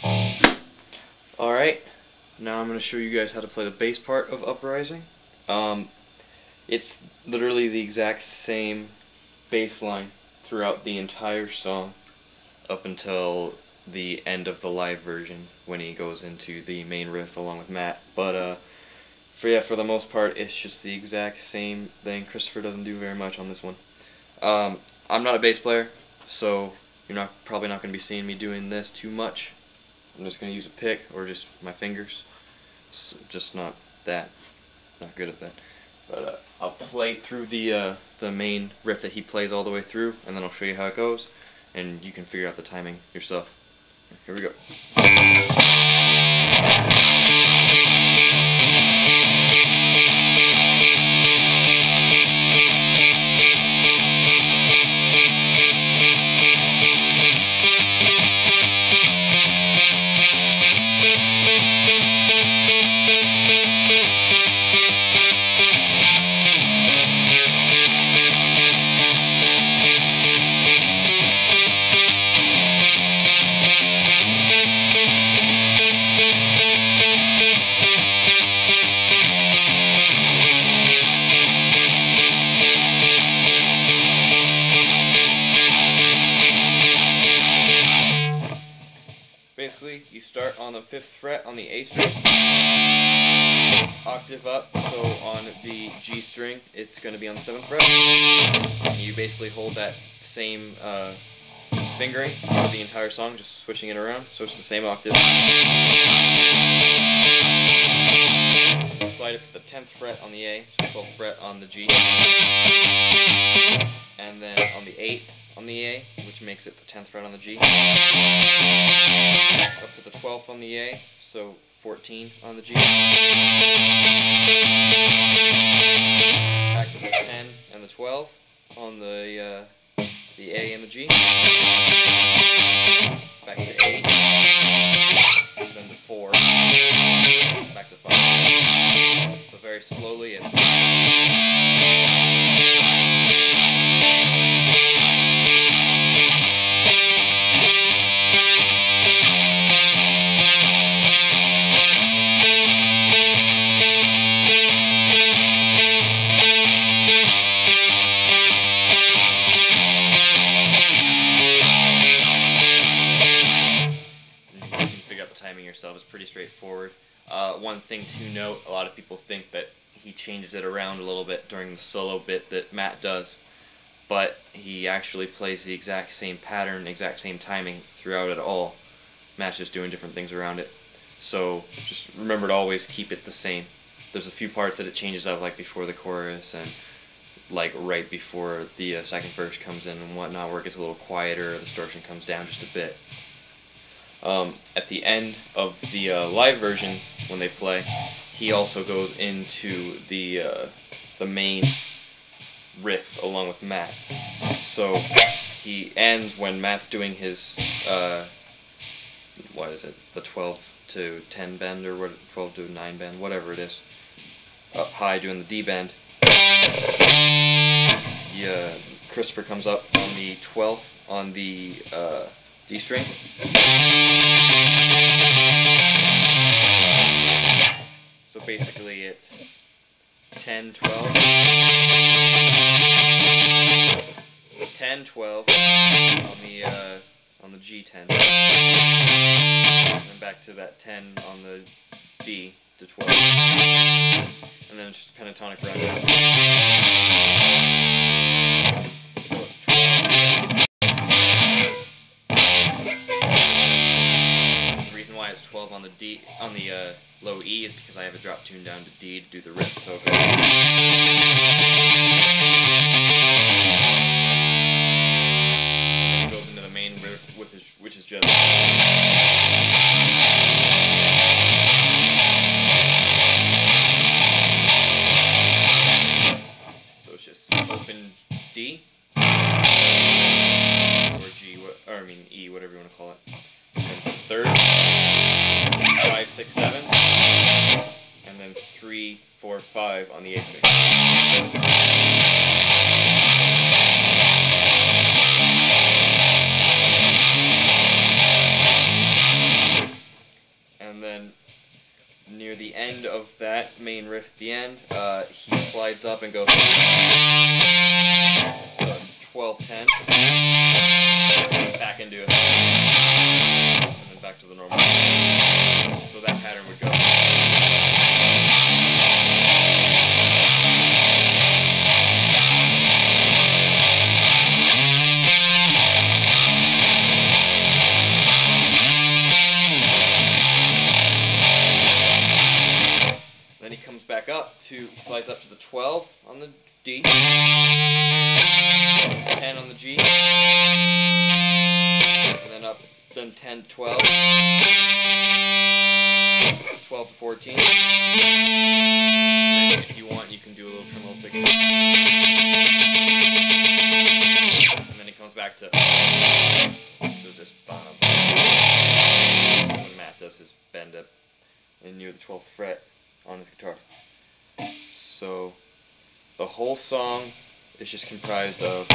Alright, now I'm going to show you guys how to play the bass part of Uprising. It's literally the exact same bass line throughout the entire song up until the end of the live version when he goes into the main riff along with Matt. But for the most part, it's just the exact same thing. Christopher doesn't do very much on this one. I'm not a bass player, so you're probably not going to be seeing me doing this too much. I'm just going to use a pick or just my fingers. So just not good at that. But I'll play through the main riff that he plays all the way through, and then I'll show you how it goes, and you can figure out the timing yourself. Here we go. Basically, you start on the 5th fret on the A string, octave up, so on the G string it's going to be on the 7th fret. And you basically hold that same fingering for the entire song, just switching it around, so it's the same octave. Slide it to the 10th fret on the A, so 12th fret on the G, and then on the 8th on the A, which makes it the 10th fret on the G, up to the 12th on the A, so 14 on the G, back to the 10 and the 12 on the A and the G, back to 8, then to 4, back to 5. So very slowly it's yourself. Is pretty straightforward. One thing to note, a lot of people think that he changes it around a little bit during the solo bit that Matt does, but he actually plays the exact same pattern, exact same timing throughout it all. Matt's just doing different things around it. So just remember to always keep it the same. There's a few parts that it changes up, like before the chorus and like right before the second verse comes in and whatnot, where it gets a little quieter, the distortion comes down just a bit. At the end of the live version, when they play, he also goes into the main riff along with Matt. So he ends when Matt's doing his what is it? The 12 to 10 bend, or what? 12 to 9 bend, whatever it is. Up high doing the D bend. Christopher comes up on the 12th on the D string. So basically it's 10, 12, 10, 12 on the G10, and then back to that 10 on the D to 12, and then it's just a pentatonic rundown. So it's 12. The reason why it's 12 on the D on the low E is because I have a drop tune down to D to do the riff, so it goes. And it goes into the main riff, which is just. So it's just open D, or G, E, whatever you want to call it. And then 3rd, 5, 6, 7, and then 3, 4, 5 on the A string. And then near the end of that main riff at the end, he slides up and goes. So it's 12-10. Back into it. And then back to the normal. So that pattern would go. Then he comes back up to, he slides up to the 12 on the D, 10 on the G, and then up, then 10 to 12, 12 to 14, and then if you want you can do a little tremolo picking, and then he comes back to, so this bottom, when Matt does his bend up, and near the 12th fret on his guitar. So the whole song is just comprised of